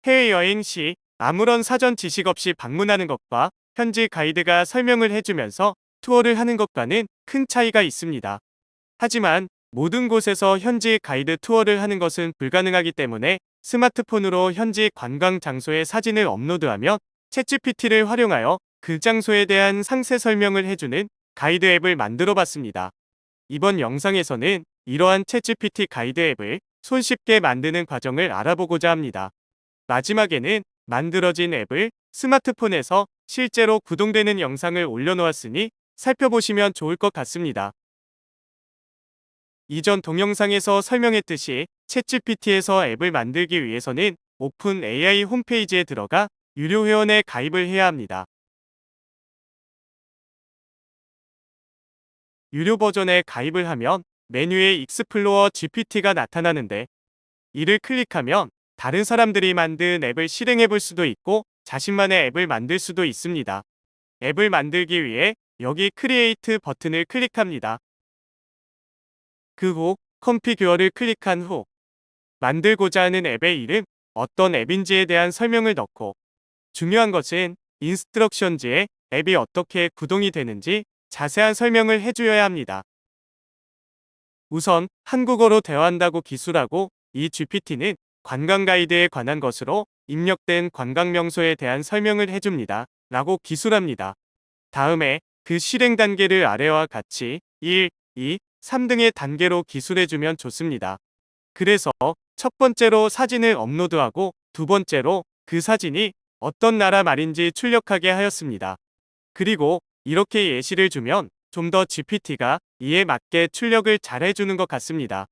해외여행 시 아무런 사전 지식 없이 방문하는 것과 현지 가이드가 설명을 해주면서 투어를 하는 것과는 큰 차이가 있습니다. 하지만 모든 곳에서 현지 가이드 투어를 하는 것은 불가능하기 때문에 스마트폰으로 현지 관광 장소의 사진을 업로드하며 챗GPT를 활용하여 그 장소에 대한 상세 설명을 해주는 가이드 앱을 만들어 봤습니다. 이번 영상에서는 이러한 챗GPT 가이드 앱을 손쉽게 만드는 과정을 알아보고자 합니다. 마지막에는 만들어진 앱을 스마트폰에서 실제로 구동되는 영상을 올려놓았으니 살펴보시면 좋을 것 같습니다. 이전 동영상에서 설명했듯이 챗GPT에서 앱을 만들기 위해서는 오픈 AI 홈페이지에 들어가 유료 회원에 가입을 해야 합니다. 유료 버전에 가입을 하면 메뉴에 익스플로어 GPT가 나타나는데, 이를 클릭하면 다른 사람들이 만든 앱을 실행해 볼 수도 있고 자신만의 앱을 만들 수도 있습니다. 앱을 만들기 위해 여기 크리에이트 버튼을 클릭합니다. 그 후 컨피규어를 클릭한 후 만들고자 하는 앱의 이름, 어떤 앱인지에 대한 설명을 넣고, 중요한 것은 인스트럭션즈에 앱이 어떻게 구동이 되는지 자세한 설명을 해주어야 합니다. 우선 한국어로 대화한다고 기술하고, 이 GPT는 관광 가이드에 관한 것으로 입력된 관광 명소에 대한 설명을 해줍니다. 라고 기술합니다. 다음에 그 실행 단계를 아래와 같이 1, 2, 3 등의 단계로 기술해주면 좋습니다. 그래서 첫 번째로 사진을 업로드하고 두 번째로 그 사진이 어떤 나라 말인지 출력하게 하였습니다. 그리고 이렇게 예시를 주면 좀 더 GPT가 이에 맞게 출력을 잘 해주는 것 같습니다.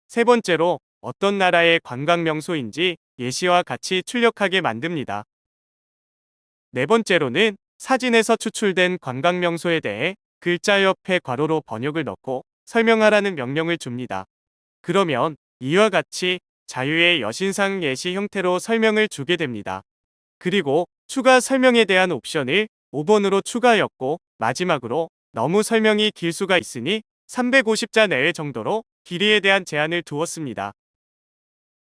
세 번째로 어떤 나라의 관광 명소인지 예시와 같이 출력하게 만듭니다. 네 번째로는 사진에서 추출된 관광 명소에 대해 글자 옆에 괄호로 번역을 넣고 설명하라는 명령을 줍니다. 그러면 이와 같이 자유의 여신상 예시 형태로 설명을 주게 됩니다. 그리고 추가 설명에 대한 옵션을 5번으로 추가하였고, 마지막으로 너무 설명이 길 수가 있으니 350자 내외 정도로 길이에 대한 제한을 두었습니다.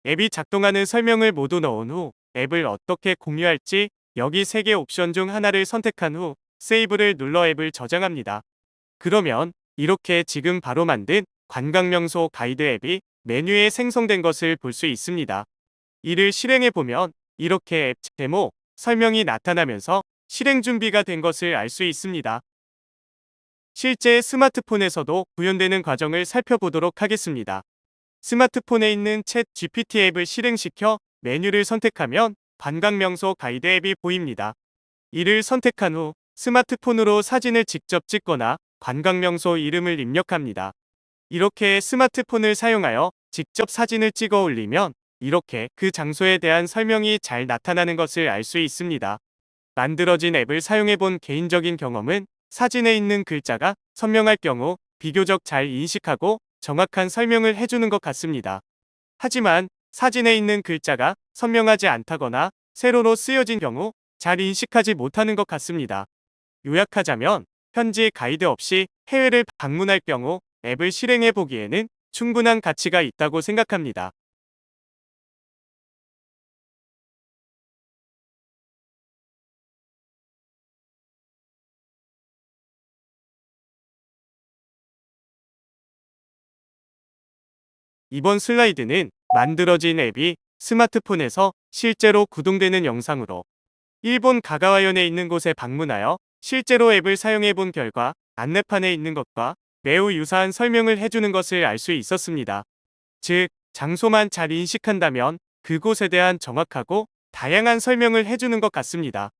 앱이 작동하는 설명을 모두 넣은 후 앱을 어떻게 공유할지 여기 3개 옵션 중 하나를 선택한 후 세이브를 눌러 앱을 저장합니다. 그러면 이렇게 지금 바로 만든 관광명소 가이드 앱이 메뉴에 생성된 것을 볼 수 있습니다. 이를 실행해 보면 이렇게 앱 데모 설명이 나타나면서 실행 준비가 된 것을 알 수 있습니다. 실제 스마트폰에서도 구현되는 과정을 살펴보도록 하겠습니다. 스마트폰에 있는 챗 GPT 앱을 실행시켜 메뉴를 선택하면 관광명소 가이드 앱이 보입니다. 이를 선택한 후 스마트폰으로 사진을 직접 찍거나 관광명소 이름을 입력합니다. 이렇게 스마트폰을 사용하여 직접 사진을 찍어 올리면 이렇게 그 장소에 대한 설명이 잘 나타나는 것을 알 수 있습니다. 만들어진 앱을 사용해 본 개인적인 경험은 사진에 있는 글자가 선명할 경우 비교적 잘 인식하고 정확한 설명을 해주는 것 같습니다. 하지만 사진에 있는 글자가 선명하지 않다거나 세로로 쓰여진 경우 잘 인식하지 못하는 것 같습니다. 요약하자면 현지 가이드 없이 해외를 방문할 경우 앱을 실행해 보기에는 충분한 가치가 있다고 생각합니다. 이번 슬라이드는 만들어진 앱이 스마트폰에서 실제로 구동되는 영상으로 일본 가가와현에 있는 곳에 방문하여 실제로 앱을 사용해 본 결과 안내판에 있는 것과 매우 유사한 설명을 해주는 것을 알 수 있었습니다. 즉, 장소만 잘 인식한다면 그곳에 대한 정확하고 다양한 설명을 해주는 것 같습니다.